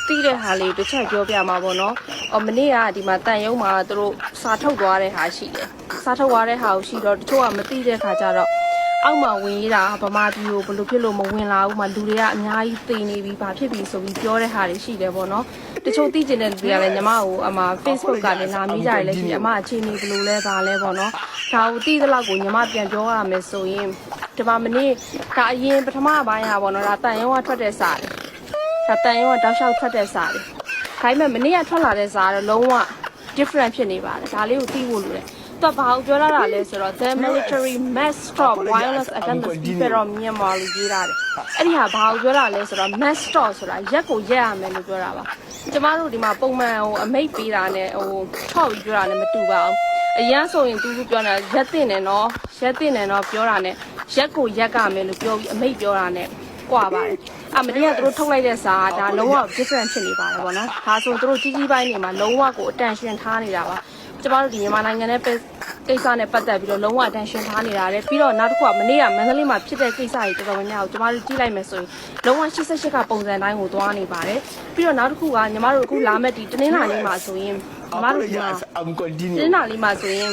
တိတဲ့ဟာလေးတစ်ချက်ပြောပြမှာပေါ့နော်။မနေ့ကဒီမှာတန်ရုံမှာသူတို့စာထုတ်သွားတဲ့ဟာရှိတယ်။စာထုတ်သွားတဲ့ဟာကိုရှိတော့တချို့ကမသိတဲ့ခါကျတော့အောက်မှာဝင်ရတာဗမာပြည်ကိုဘယ်လိုဖြစ်လို့မဝင်လာဘူးမှလူတွေကအများကြီးသိနေပြီဘာဖြစ်ပြီဆိုပြီးပြောတဲ့ဟာတွေရှိတယ်ပေါ့နော်။တချို့သိကျင်တဲ့လူတွေကလည်းညီမကိုFacebook ကနေလာမိကြတယ်လည်းရှိတယ်။အခြေအနေဘယ်လိုလဲပါလဲပေါ့နော်။ဒါကိုသိသလောက်ကိုညီမပြန်ပြောရမယ်ဆိုရင်ဒီမှာမနေ့ဒါအရင်ပထမပိုင်းဟာပေါ့နော်ဒါတန်ရုံကထွက်တဲ့စာတယ်။ဒါတန်ရုံကတောက်လျှောက်ထွက်တဲ့စာတယ်။ဒါပေမဲ့မနေ့ကထွက်လာတဲ့စာကတော့လုံးဝ different ဖြစ်နေပါတယ်။ဒါလေးကိုသိဖို့လိုတယ်။သူကဘာကိုပြောလာတာလဲဆိုတော့ the military must stop violence against the people of Myanmar လို့ရေးထားတယ်။အဲ့ဒီဟာဘာကိုပြောလာလဲဆိုတော့ must stop ဆိုတာရက်ကိုရက်ရမယ်လို့ပြောတာပါ။ကျမတို့ဒီမှာပုံမှန်အမိတ်ပေးတာနဲ့ထောက်ပြီးပြောတာနဲ့မတူပါဘူး။အရင်ဆိုရင်သူတို့ပြောတာရက်တင်တယ်နော်ရက်တင်တယ်နော်ပြောတာနဲ့ရက်ကိုရက်ကမယ်လို့ပြောပြီးအမိတ်ပြောတာနဲ့ကွာပါတယ်။မနေ့ကသူတို့ထုတ်လိုက်တဲ့စာကဒါလုံးဝ different ဖြစ်နေပါတယ်ပေါ့နော်။ဒါဆိုသူတို့ကြီးကြီးပိုင်းနေမှာလုံးဝကို attention ထားနေတာပါ။ကျမတို့ဒီမြန်မာနိုင်ငံနဲ့ကိစ္စနဲ့ပတ်သက်ပြီးတော့လုံးဝ attention ထားနေတာလေပြီးတော့နောက်တစ်ခုကမနေ့ကမန္တလေးမှာဖြစ်တဲ့ကိစ္စတွေတော်တော်များများကိုကျမတို့ကြည့်လိုက်မယ်ဆိုရင်လုံးဝ88ကပုံစံတိုင်းကိုသွားနေပါတယ်ပြီးတော့နောက်တစ်ခုကညီမတို့အခုလာမဲ့ဒီတနင်္လာနေ့မှာဆိုရင်ညီမတို့ဒီမှာတနင်္လာနေ့မှာဆိုရင်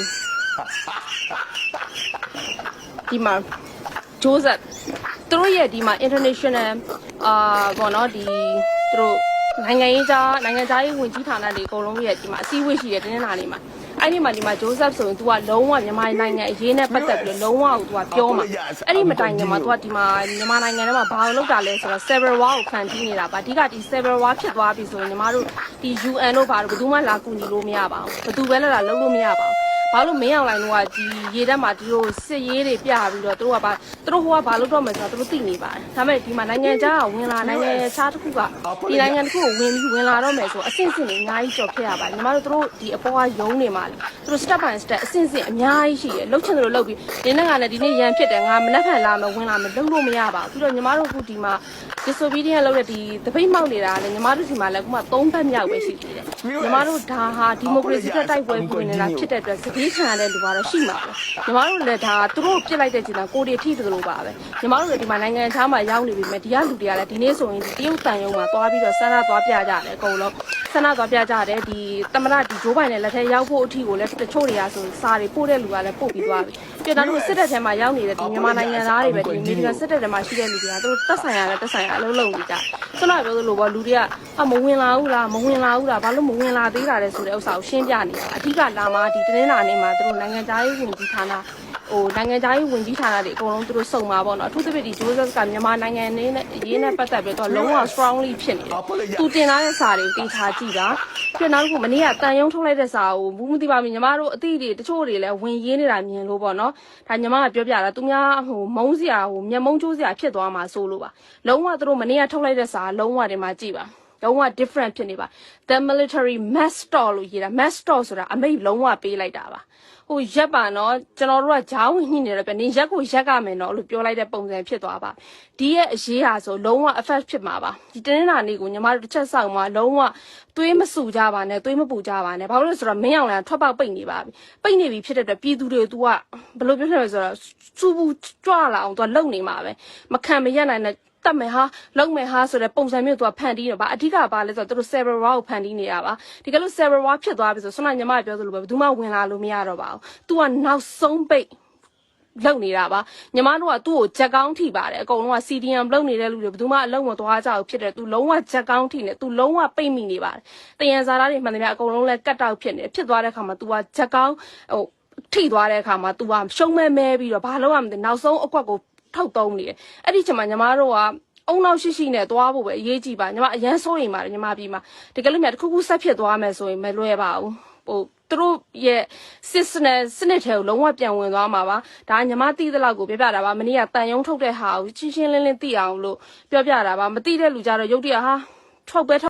ဒီမှာဂျိုးဇက်သူတို့ရဲ့ဒီမှာ international ဘောနော်ဒီသူတို့နိုင်ငံသားရေးဝင်ကြီးဌာနတွေအကုန်လုံးရဲ့ဒီမှာအစည်းအဝေးရှိတယ်တင်းနေတာလေးမှာအဲ့ဒီမှာဒီမှာဂျိုးဇက်ဆိုရင် तू ကလုံးဝမြန်မာနိုင်ငံအရေးနဲ့ပတ်သက်ပြီးလုံးဝကို तू ကပြောမှာအဲ့ဒီမတိုင်ခင်မှာ तू ကဒီမှာမြန်မာနိုင်ငံထဲမှာဘာလို့လုပ်တာလဲဆိုတော့ server war ကိုခံတီးနေတာပါအဓိကဒီ server war ဖြစ်သွားပြီဆိုရင်ညီမတို့ဒီ UN တို့ဘာလို့ဘယ်သူမှလာကူညီလို့မရပါဘူးဘယ်သူပဲလာလုပ်လို့မရပါဘူးဘာလို့မင်းအောင်လိုင်းတို့ကဒီရေတက်မှာဒီလိုစစ်ရေးတွေပြပြီးတော့သူတို့ကဘာလို့တော့မယ်ဆိုတော့သူတို့သိနေပါတယ်ဒါပေမဲ့ဒီမှာနိုင်ငံခြားကဝင်လာနိုင်ငံခြားတစ်ခုကဒီနိုင်ငံတစ်ခုကိုဝင်လာတော့မယ်ဆိုအဆင့်တွေအများကြီးကြော်ဖြစ်ရပါတယ်ညီမတို့တို့ဒီအပေါ်ကယုံနေမှာလေသူတို့ step by step အဆင့်အများကြီးရှိတယ်လှုပ်ချင်တယ်လို့လှုပ်ပြီးဒီနေ့ကလည်းဒီနေ့ရန်ဖြစ်တယ်ငါမနှက်ဖန်လာမယ်ဝင်လာမယ်လှုပ်လို့မရပါဘူးပြီးတော့ညီမတို့အခုဒီမှာ disobedient လုပ်တဲ့ဒီတပိတ်မောက်နေတာလည်းညီမတို့ဒီမှာလည်းအခုမှ3ဘက်မြောက်ပဲရှိသေးတယ်ညီမတို့ဒါဟာဒီမိုကရေစီတိုက်ပွဲဝင်နေတာဖြစ်တဲ့အတွက်စတိခံရတဲ့လူကတော့ရှိမှာပဲညီမတို့လည်းဒါသူတို့ပြစ်လိုက်တဲ့ချိန်မှာကိုရီထိသလိုပါပဲညီမတို့လည်းဒီမှာနိုင်ငံခြားမှာရောက်နေပြီမဲ့ဒီကလူတွေကလည်းဒီနေ့ဆိုရင်ဒီတရုတ်တန်ရုံမှာသွားပြီးတော့ဆန္ဒသွားပြကြတယ်အကုန်လုံးဆန္ဒသွားပြကြတယ်ဒီသမရဒီဂျိုးပိုင်နဲ့လက်ထဲရောက်ဖို့အထိကိုလည်းတချို့တွေကဆိုစာတွေပို့တဲ့လူကလည်းပို့ပြီးသွားပြီပြတောင်တို့စစ်တပ်ထဲမှာရောက်နေတဲ့ဒီမြန်မာနိုင်ငံသားတွေပဲဒီအမေရိကန်စစ်တပ်ထဲမှာရှိတဲ့လူတွေကသူတို့တက်ဆိုင်ရအလုပ်လုပ်နေကြဆွမ်းနာပြောသလိုပေါ့လူတွေကမဝင်လာဘူးလားဘာလို့မဝင်လာသေးတာလဲဆိုတဲ့ဥစ္စာကိုရှင်းပြနေတာအဓိကလာမှာဒီတနင်္လာနေ့မှာသူတို့နိုင်ငံသားရေးဝန်ကြီးဌာနနိုင်ငံသားရေးဝန်ကြီးဌာနတွေအကုန်လုံးသူတို့စုံမှာပေါ့နော်အထူးသဖြင့်ဒီဂျိုးဇက်ကမြန်မာနိုင်ငံနဲ့အရေးနဲ့ပတ်သက်ပြီးတော့လုံးဝ strongly ဖြစ်နေတယ်သူတင်လာတဲ့စာတွေကိုတင်ချကြည့်ပါပြီးနောက်တစ်ခုမနေ့ကတန်ယုံထုတ်လိုက်တဲ့စာကိုဘူးမသိပါဘူးညီမတို့အသည့်တွေတချို့တွေလည်းဝင်ရေးနေတာမြင်လို့ပေါ့နော်ဒါညီမကပြောပြတာသူများမုန်းစရာမျက်မုန်းကျိုးစရာဖြစ်သွားမှာဆိုလို့ပါလုံးဝသူတို့မနေ့ကထုတ်လိုက်တဲ့စာလုံးဝဒီမှာကြည့်ပါလုံးဝ different ဖြစ်နေပါ the military must stop လို့ရေးတာ must stop ဆိုတာအမိန့်လုံးဝပေးလိုက်တာပါရက်ပါနော်ကျွန်တော်တို့ကဂျားဝင်ညှိနေတယ်ပဲနင်ရက်ကိုရက်ကမယ်နော်လို့ပြောလိုက်တဲ့ပုံစံဖြစ်သွားပါဒီရဲ့အရေးဟာဆိုလုံးဝ effect ဖြစ်မှာပါဒီတင်းနေတာနေ့ကိုညီမတို့တစ်ချက်ဆောက်မှာလုံးဝသွေးမဆူကြပါနဲ့သွေးမပူကြပါနဲ့ဘာလို့လဲဆိုတော့မင်းအောင်လည်းထွက်ပေါက်ပိတ်နေပါပြီပိတ်နေပြီဖြစ်တဲ့အတွက်ပြည်သူတွေ तू ကဘယ်လိုပြောလဲဆိုတော့စူဘူးကြွလာအောင် तू လုံနေမှာပဲမခံမရနိုင်တဲ့တတ်မယ်ဟာလုံမယ်ဟာဆိုတဲ့ပုံစံမျိုးသူကဖန်တီးနေပါအဓိကဘာလဲဆိုတော့သူတို့ server war ကိုဖန်တီးနေတာပါဒီကလို့ server war ဖြစ်သွားပြီဆိုဆွမ်းနာညီမပြောသလိုပဲဘယ်သူမှဝင်လာလို့မရတော့ပါဘူး तू ကနောက်ဆုံးပိတ်လုံနေတာပါညီမတို့ကသူ့ကိုချက်ကောင်းထိပါတယ်အကုန်လုံးက CDM လုံနေတဲ့လူတွေဘယ်သူမှအလုံးမသွားကြဘူးဖြစ်တယ် तू လုံးဝချက်ကောင်းထိနေ तू လုံးဝပိတ်မိနေပါတယ်တယံဇာတာတွေမှန်တယ်ဗျအကုန်လုံးလဲကတ်တောက်ဖြစ်နေဖြစ်သွားတဲ့အခါမှာ तू ကချက်ကောင်းထိသွားတဲ့အခါမှာ तू ကရှုံးမဲပြီးတော့ဘာလို့ရမလဲနောက်ဆုံးအကွက်ကိုထုတ်သုံးနေတယ်အဲ့ဒီချိန်မှာညီမတို့ကအုံနောက်ရှိနဲ့သွားဖို့ပဲအရေးကြီးပါညီမအရန်စိုးရင်ပါတယ်ညီမပြီးမှာတကယ်လို့မြတ်တစ်ခုဆက်ဖြစ်သွားမယ်ဆိုရင်မလွယ်ပါဘူးသူတို့ရဲ့စနစ်ထဲကိုလုံးဝပြန်ဝင်သွားမှာပါဒါညီမသိသလောက်ကိုပြောပြတာပါမနေ့ကတန်ယုံထုတ်တဲ့ဟာကိုချင်းချင်းလင်းသိအောင်လို့ပြောပြတာပါမသိတဲ့လူကြတော့ရုပ်တရက်ဟာထုတ်ပဲ